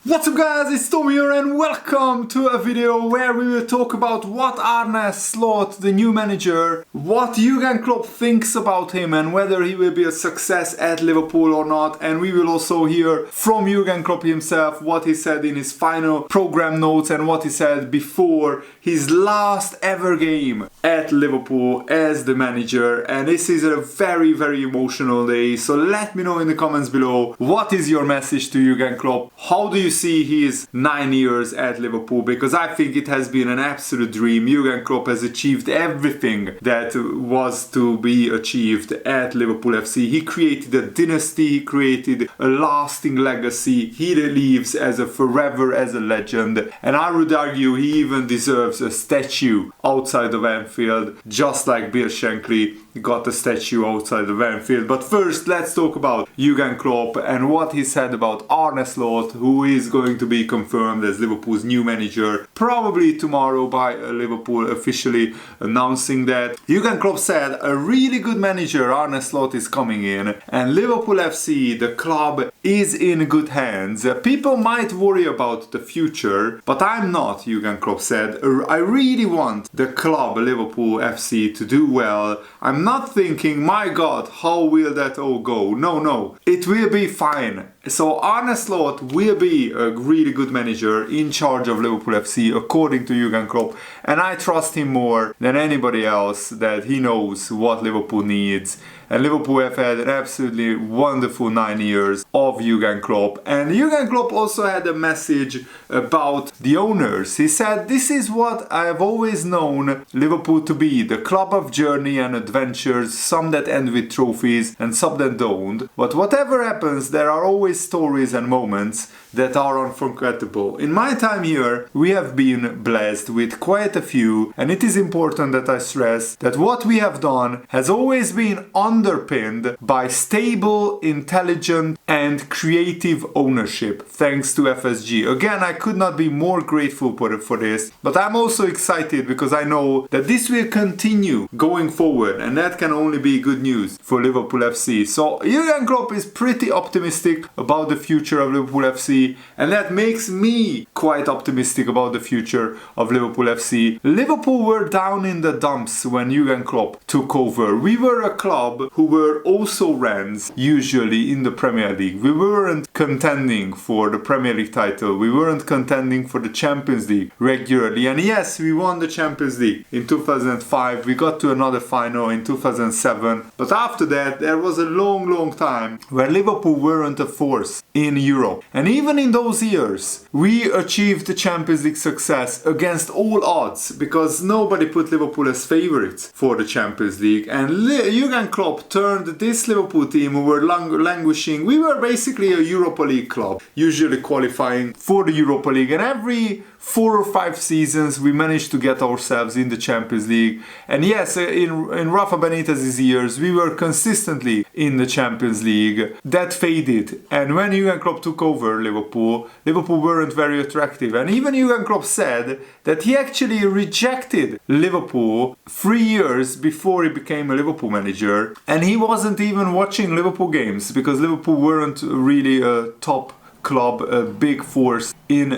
What's up guys, it's Tom here and welcome to a video where we will talk about what Arne Slot, the new manager, what Jurgen Klopp thinks about him and whether he will be a success at Liverpool or not. And we will also hear from Jurgen Klopp himself what he said in his final program notes and what he said before his last ever game at Liverpool as the manager. And this is a very emotional day, so let me know in the comments below, what is your message to Jurgen Klopp? How do you see his 9 years at Liverpool? Because I think it has been an absolute dream. Jurgen Klopp has achieved everything that was to be achieved at Liverpool FC. He created a dynasty, he created a lasting legacy. He lives as a forever as a legend, and I would argue he even deserves a statue outside of Anfield, just like Bill Shankly got a statue outside of Anfield. But first, let's talk about Jurgen Klopp and what he said about Arne Slot, who is going to be confirmed as Liverpool's new manager probably tomorrow by Liverpool officially announcing that. Jurgen Klopp said a really good manager, Arne Slot, is coming in, and Liverpool FC, the club, is in good hands. People might worry about the future, but I'm not, Jurgen Klopp said. I really want the club, Liverpool FC, to do well. I'm not thinking, my God, how will that all go? No, it will be fine. So Arne Slot will be a really good manager in charge of Liverpool FC, according to Jurgen Klopp, and I trust him more than anybody else that he knows what Liverpool needs. And Liverpool have had an absolutely wonderful 9 years of Jurgen Klopp. And Jurgen Klopp also had a message about the owners. He said, "This is what I have always known Liverpool to be, the club of journey and adventures, some that end with trophies and some that don't. But whatever happens, there are always stories and moments that are unforgettable. In my time here, we have been blessed with quite a few, and it is important that I stress that what we have done has always been underpinned by stable, intelligent and creative ownership, thanks to FSG. Again, I could not be more grateful for this, but I'm also excited because I know that this will continue going forward, and that can only be good news for Liverpool FC. So Jurgen Klopp is pretty optimistic about the future of Liverpool FC, and that makes me quite optimistic about the future of Liverpool FC. Liverpool were down in the dumps when Jurgen Klopp took over. We were a club who were also rans, usually in the Premier League. We weren't contending for the Premier League title. We weren't contending for the Champions League regularly. And yes, we won the Champions League in 2005. We got to another final in 2007. But after that, there was a long time where Liverpool weren't a force in Europe. And even in those years, we achieved the Champions League success against all odds because nobody put Liverpool as favourites for the Champions League. And Jurgen Klopp turned this Liverpool team who were languishing. We were basically a Europa League club, usually qualifying for the Europa League. And every 4 or 5 seasons we managed to get ourselves in the Champions League. And yes, in Rafa Benitez's years we were consistently in the Champions League. That faded, and when Jurgen Klopp took over Liverpool weren't very attractive. And even Jurgen Klopp said that he actually rejected Liverpool 3 years before he became a Liverpool manager, and he wasn't even watching Liverpool games because Liverpool weren't really a top club, a big force in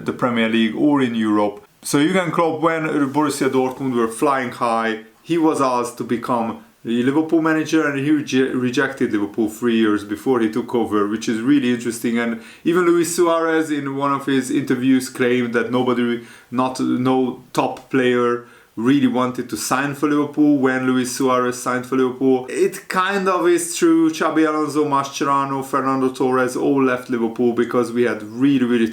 the Premier League or in Europe. So Jurgen Klopp, when Borussia Dortmund were flying high, he was asked to become the Liverpool manager, and he rejected Liverpool 3 years before he took over, which is really interesting. And even Luis Suarez in one of his interviews claimed that no top player really wanted to sign for Liverpool when Luis Suarez signed for Liverpool. It kind of is true. Xabi Alonso, Mascherano, Fernando Torres all left Liverpool because we had really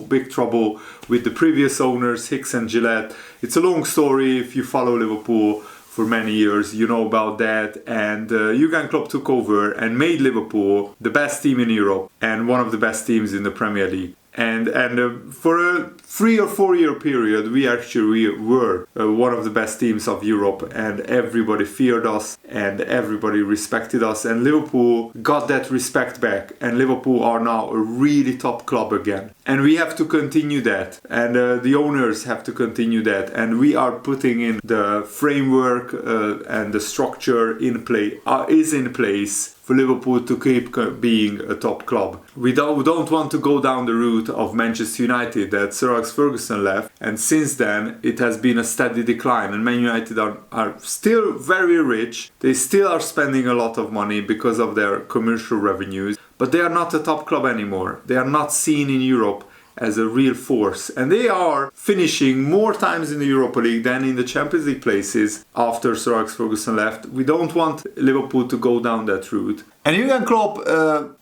big trouble with the previous owners, Hicks and Gillette. It's a long story. If you follow Liverpool for many years, you know about that. And Jurgen Klopp took over and made Liverpool the best team in Europe and one of the best teams in the Premier League. And for a 3 or 4 year period, we actually were one of the best teams of Europe, and everybody feared us and everybody respected us, and Liverpool got that respect back, and Liverpool are now a really top club again. And we have to continue that, and the owners have to continue that, and we are putting in the framework and the structure is in place for Liverpool to keep being a top club. We don't want to go down the route of Manchester United that Sir Alex Ferguson left, and since then it has been a steady decline, and Man United are still very rich. They still are spending a lot of money because of their commercial revenues, but they are not a top club anymore. They are not seen in Europe as a real force, and they are finishing more times in the Europa League than in the Champions League places after Sir Alex Ferguson left. We don't want Liverpool to go down that route. And Jurgen Klopp,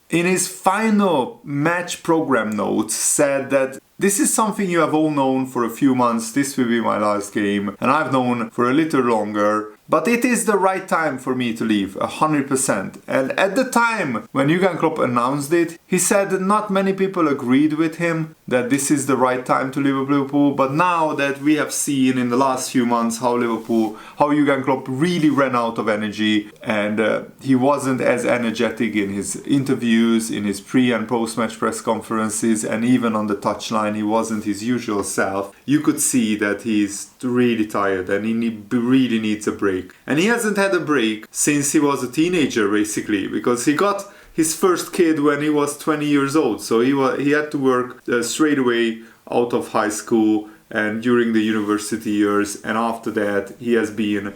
in his final match program notes, said that this is something you have all known for a few months. This will be my last game, and I've known for a little longer. But it is the right time for me to leave, 100%. And at the time when Jurgen Klopp announced it, he said that not many people agreed with him that this is the right time to leave Liverpool. But now that we have seen in the last few months how Jurgen Klopp really ran out of energy, and he wasn't as energetic in his interviews, in his pre- and post-match press conferences, and even on the touchline he wasn't his usual self. You could see that he's really tired and he really needs a break. And he hasn't had a break since he was a teenager, basically, because he got his first kid when he was 20 years old. So he had to work straight away out of high school and during the university years, and after that he has been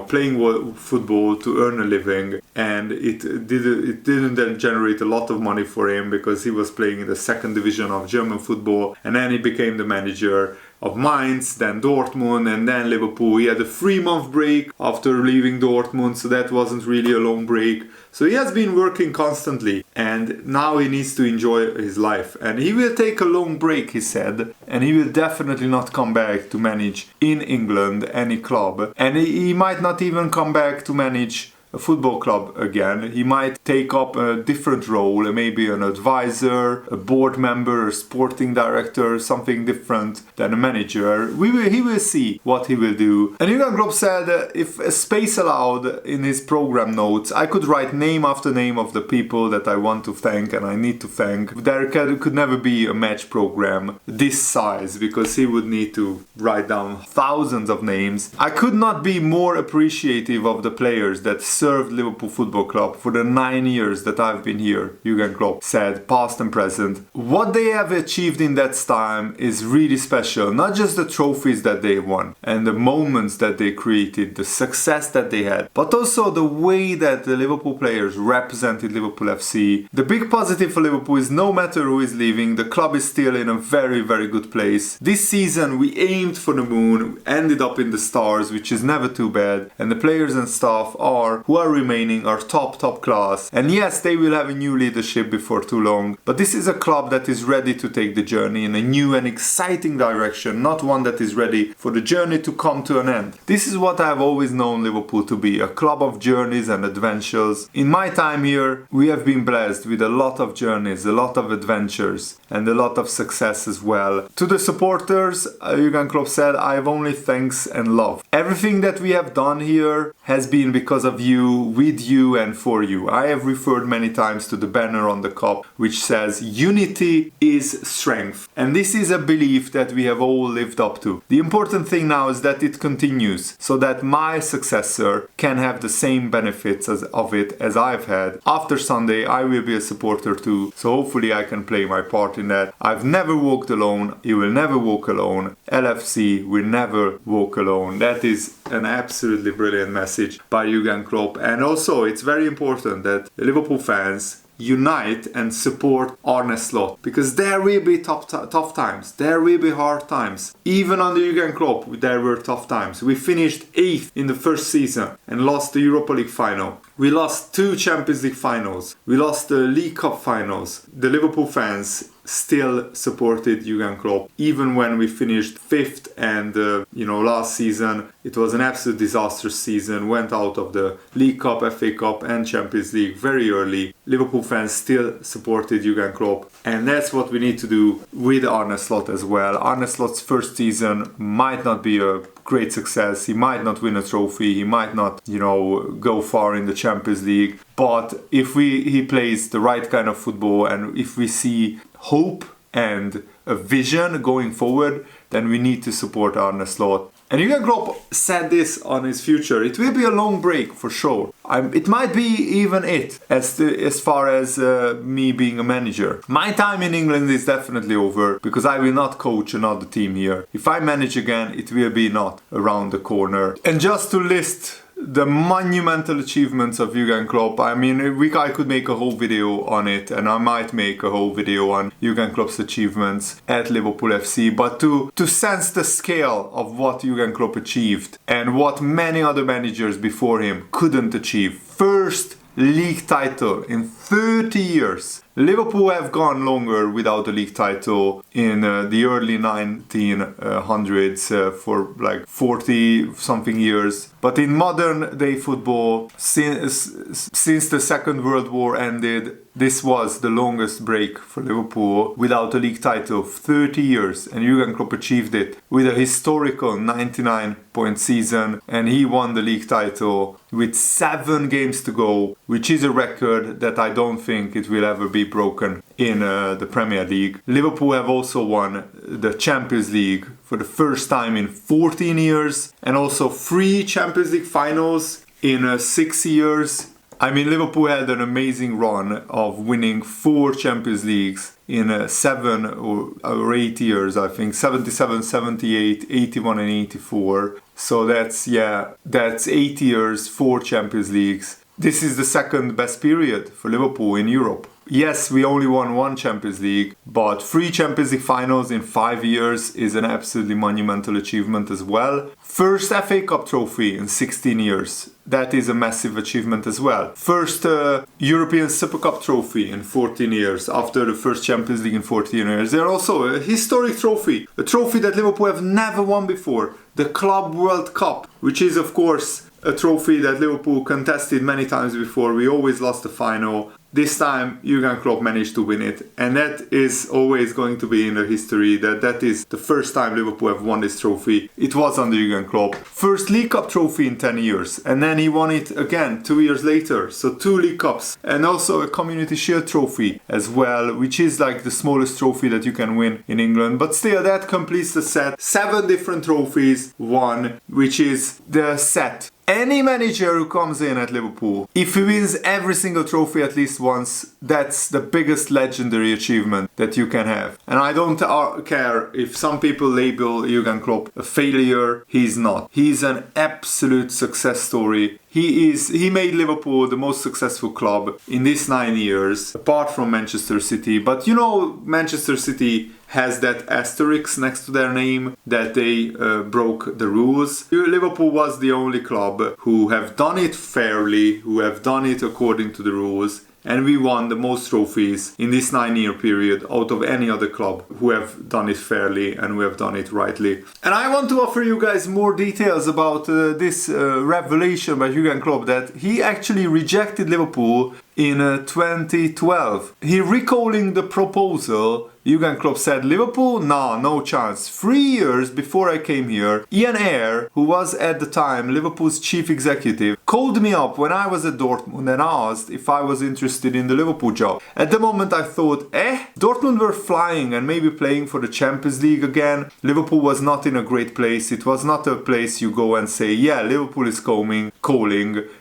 playing football to earn a living, and it didn't then generate a lot of money for him because he was playing in the second division of German football, and then he became the manager of Mainz, then Dortmund, and then Liverpool. He had a 3-month break after leaving Dortmund, so that wasn't really a long break. So he has been working constantly, and now he needs to enjoy his life. And he will take a long break, he said, and he will definitely not come back to manage in England any club. And he might not even come back to manage a football club again. He might take up a different role, maybe an advisor, a board member, a sporting director, something different than a manager. He will see what he will do. And Jurgen Klopp said if space allowed in his program notes, I could write name after name of the people that I want to thank and I need to thank. There could never be a match program this size because he would need to write down thousands of names. I could not be more appreciative of the players that served Liverpool Football Club for the 9 years that I've been here, Jurgen Klopp said, past and present. What they have achieved in that time is really special. Not just the trophies that they won and the moments that they created, the success that they had, but also the way that the Liverpool players represented Liverpool FC. The big positive for Liverpool is no matter who is leaving, the club is still in a very, very good place. This season we aimed for the moon, ended up in the stars, which is never too bad, and the players and staff who are remaining are top class. And yes, they will have a new leadership before too long, but this is a club that is ready to take the journey in a new and exciting direction, not one that is ready for the journey to come to an end. This is what I have always known Liverpool to be, a club of journeys and adventures. In my time here, we have been blessed with a lot of journeys, a lot of adventures, and a lot of success as well. To the supporters, Jurgen Klopp said, I have only thanks and love. Everything that we have done here has been because of you, with you and for you. I have referred many times to the banner on the cup which says unity is strength, and this is a belief that we have all lived up to. The important thing now is that it continues so that my successor can have the same benefits of it as I've had. After Sunday I will be a supporter too, so hopefully I can play my part in that. I've never walked alone, you will never walk alone, LFC will never walk alone. That is an absolutely brilliant message by Jurgen Klopp. And also it's very important that the Liverpool fans unite and support Arne Slot, because there will be tough times, there will be hard times. Even under Jurgen Klopp there were tough times. We finished 8th in the first season and lost the Europa League final. We lost 2 Champions League finals. We lost the League Cup finals. The Liverpool fans still supported Jurgen Klopp even when we finished 5th, and last season it was an absolute disastrous season, went out of the League Cup, FA Cup and Champions League very early. Liverpool fans still supported Jurgen Klopp, and that's what we need to do with Arne Slot as well. Arne Slot's first season might not be a great success, he might not win a trophy, he might not go far in the Champions League, but if he plays the right kind of football and if we see hope and a vision going forward, then we need to support Arne Slot. And Jurgen Klopp said this on his future. It will be a long break for sure. It might be even as far as me being a manager. My time in England is definitely over because I will not coach another team here. If I manage again, it will be not around the corner. And just to list the monumental achievements of Jurgen Klopp, I mean, I could make a whole video on it, and I might make a whole video on Jurgen Klopp's achievements at Liverpool FC, but to sense the scale of what Jurgen Klopp achieved and what many other managers before him couldn't achieve. First league title in 30 years. Liverpool have gone longer without a league title in the early 1900s for like 40 something years. But in modern day football, since the Second World War ended, this was the longest break for Liverpool without a league title, 30 years, and Jurgen Klopp achieved it with a historical 99-point season, and he won the league title with 7 games to go, which is a record that I don't think it will ever be broken in the Premier League. Liverpool have also won the Champions League for the first time in 14 years, and also 3 Champions League finals in 6 years. I mean, Liverpool had an amazing run of winning 4 Champions Leagues in 7 or 8 years, I think. 77, 78, 81 and 84. So that's 8 years, 4 Champions Leagues. This is the second best period for Liverpool in Europe. Yes, we only won 1 Champions League, but 3 Champions League finals in 5 years is an absolutely monumental achievement as well. First FA Cup trophy in 16 years. That is a massive achievement as well. First European Super Cup trophy in 14 years after the first Champions League in 14 years. They're also a historic trophy, a trophy that Liverpool have never won before, the Club World Cup, which is of course a trophy that Liverpool contested many times before. We always lost the final. This time Jurgen Klopp managed to win it, and that is always going to be in the history that is the first time Liverpool have won this trophy. It was under Jurgen Klopp. First League Cup trophy in 10 years, and then he won it again 2 years later. So 2 League Cups, and also a Community Shield trophy as well, which is like the smallest trophy that you can win in England. But still, that completes the set. 7 different trophies won, which is the set. Any manager who comes in at Liverpool, if he wins every single trophy at least once, that's the biggest legendary achievement that you can have. And I don't care if some people label Jurgen Klopp a failure. He's not. He's an absolute success story. He made Liverpool the most successful club in these 9 years, apart from Manchester City. But you know, Manchester City has that asterisk next to their name that they broke the rules. Liverpool was the only club who have done it fairly, who have done it according to the rules. And we won the most trophies in this 9-year period out of any other club who have done it fairly and who have done it rightly. And I want to offer you guys more details about this revelation by Jurgen Klopp, that he actually rejected Liverpool in 2012. He recalling the proposal. Jurgen Klopp said, Liverpool? Nah, no chance. 3 years before I came here, Ian Ayre, who was at the time Liverpool's chief executive, called me up when I was at Dortmund and asked if I was interested in the Liverpool job. At the moment I thought, Dortmund were flying and maybe playing for the Champions League again. Liverpool was not in a great place. It was not a place you go and say, yeah, Liverpool is calling.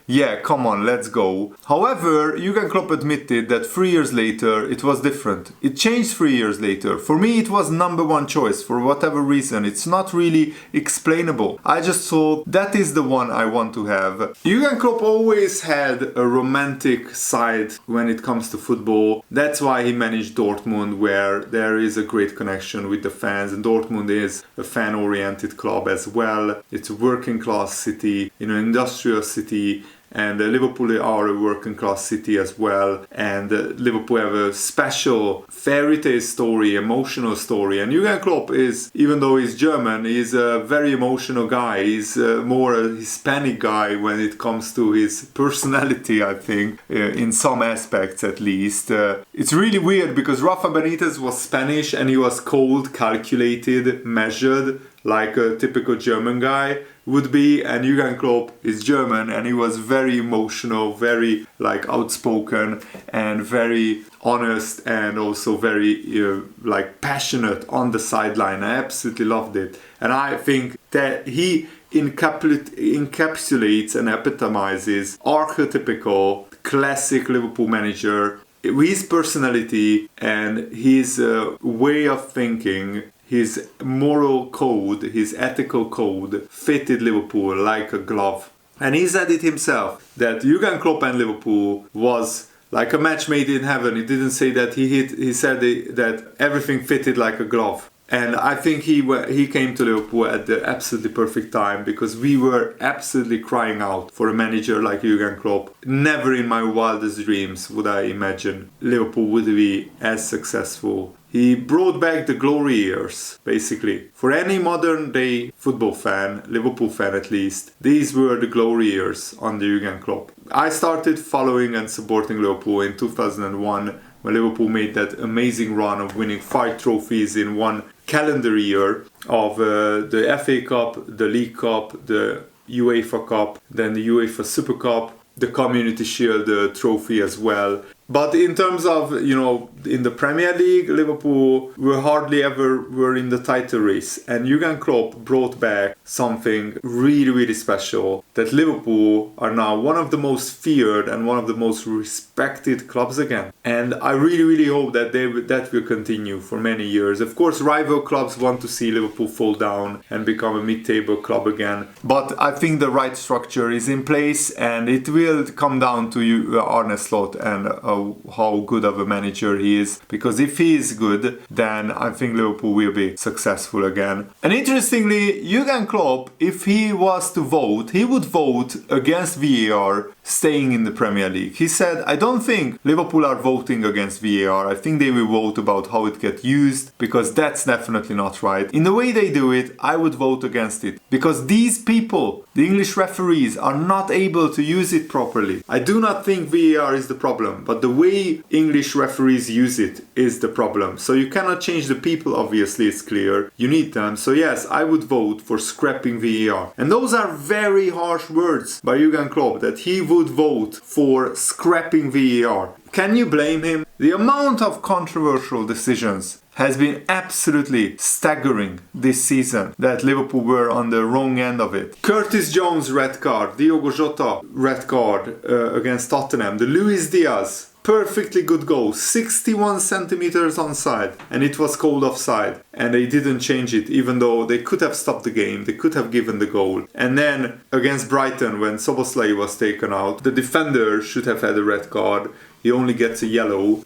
Yeah, come on, let's go. However, Jurgen Klopp admitted that 3 years later it was different. It changed 3 years later. For me, it was number 1 choice for whatever reason. It's not really explainable. I just thought that is the one I want to have. Jurgen Klopp always had a romantic side when it comes to football. That's why he managed Dortmund, where there is a great connection with the fans. And Dortmund is a fan-oriented club as well. It's a working class city, an industrial city. And Liverpool are a working class city as well, and Liverpool have a special fairy tale story, emotional story. And Jurgen Klopp is, even though he's German, he's a very emotional guy. He's more a Hispanic guy when it comes to his personality, I think, in some aspects at least. It's really weird because Rafa Benitez was Spanish and he was cold, calculated, measured, like a typical German guy. would be. And Jurgen Klopp is German, and he was very emotional, very like outspoken, and very honest, and also very like passionate on the sideline. I absolutely loved it, and I think that he encapsulates and epitomizes archetypical classic Liverpool manager. His personality and his way of thinking, his moral code, his ethical code fitted Liverpool like a glove. And he said it himself, that Jurgen Klopp and Liverpool was like a match made in heaven. He didn't say that he said that everything fitted like a glove. And I think he came to Liverpool at the absolutely perfect time, because we were absolutely crying out for a manager like Jurgen Klopp. Never in my wildest dreams would I imagine Liverpool would be as successful. He brought back the glory years, basically. For any modern day football fan, Liverpool fan at least, these were the glory years under Jurgen Klopp. I started following and supporting Liverpool in 2001, when Liverpool made that amazing run of winning 5 trophies in one calendar year of the FA Cup, the League Cup, the UEFA Cup, then the UEFA Super Cup, the Community Shield trophy as well. But in terms of, in the Premier League, Liverpool hardly ever were in the title race. And Jurgen Klopp brought back something really, really special, that Liverpool are now one of the most feared and one of the most respected clubs again. And I really, really hope that that will continue for many years. Of course, rival clubs want to see Liverpool fall down and become a mid-table club again. But I think the right structure is in place, and it will come down to Arne Slot and how good of a manager he is, because if he is good, then I think Liverpool will be successful again. And interestingly, Jurgen Klopp, if he was to vote, he would vote against VAR staying in the Premier League. He said, I don't think Liverpool are voting against VAR. I think they will vote about how it gets used, because that's definitely not right. In the way they do it, I would vote against it, because these people, the English referees, are not able to use it properly. I do not think VAR is the problem, but the way English referees use it is the problem. So you cannot change the people, obviously, it's clear. You need them. So yes, I would vote for scrapping VAR. And those are very harsh words by Jurgen Klopp, that he would vote for scrapping VAR. Can you blame him? The amount of controversial decisions has been absolutely staggering this season, that Liverpool were on the wrong end of it. Curtis Jones red card, Diogo Jota red card against Tottenham, the Luis Diaz perfectly good goal, 61 centimeters onside, and it was called offside, and they didn't change it, even though they could have stopped the game, they could have given the goal. And then against Brighton, when Szoboszlai was taken out, the defender should have had a red card. He only gets a yellow,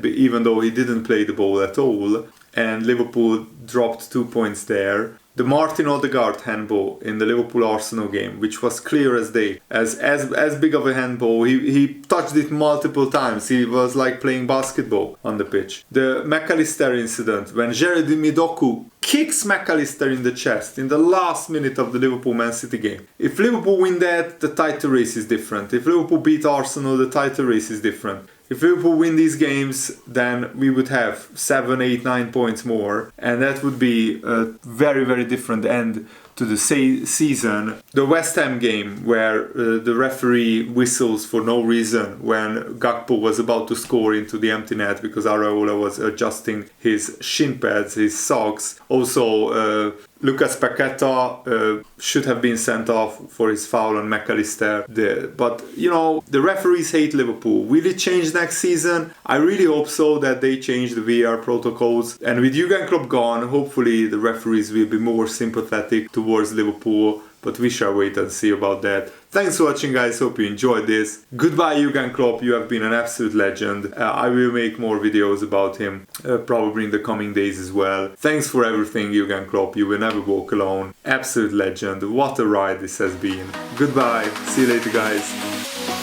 even though he didn't play the ball at all, and Liverpool dropped 2 points there. The Martin Odegaard handball in the Liverpool-Arsenal game, which was clear as day, as big of a handball, he touched it multiple times. He was like playing basketball on the pitch. The McAllister incident, when Jeremy Doku kicks McAllister in the chest in the last minute of the Liverpool-Man City game. If Liverpool win that, the title race is different. If Liverpool beat Arsenal, the title race is different. If Liverpool win these games, then we would have 7, 8, 9 points more, and that would be a very, very different end to the season. The West Ham game, where the referee whistles for no reason when Gakpo was about to score into the empty net because Araola was adjusting his shin pads, his socks. Also, Lucas Paqueta should have been sent off for his foul on McAllister. But, the referees hate Liverpool. Will it change next season? I really hope so, that they change the VAR protocols. And with Jurgen Klopp gone, hopefully the referees will be more sympathetic towards Liverpool. But we shall wait and see about that. Thanks for watching, guys. Hope you enjoyed this. Goodbye, Jurgen Klopp. You have been an absolute legend. I will make more videos about him, probably in the coming days as well. Thanks for everything, Jurgen Klopp. You will never walk alone. Absolute legend. What a ride this has been. Goodbye. See you later, guys.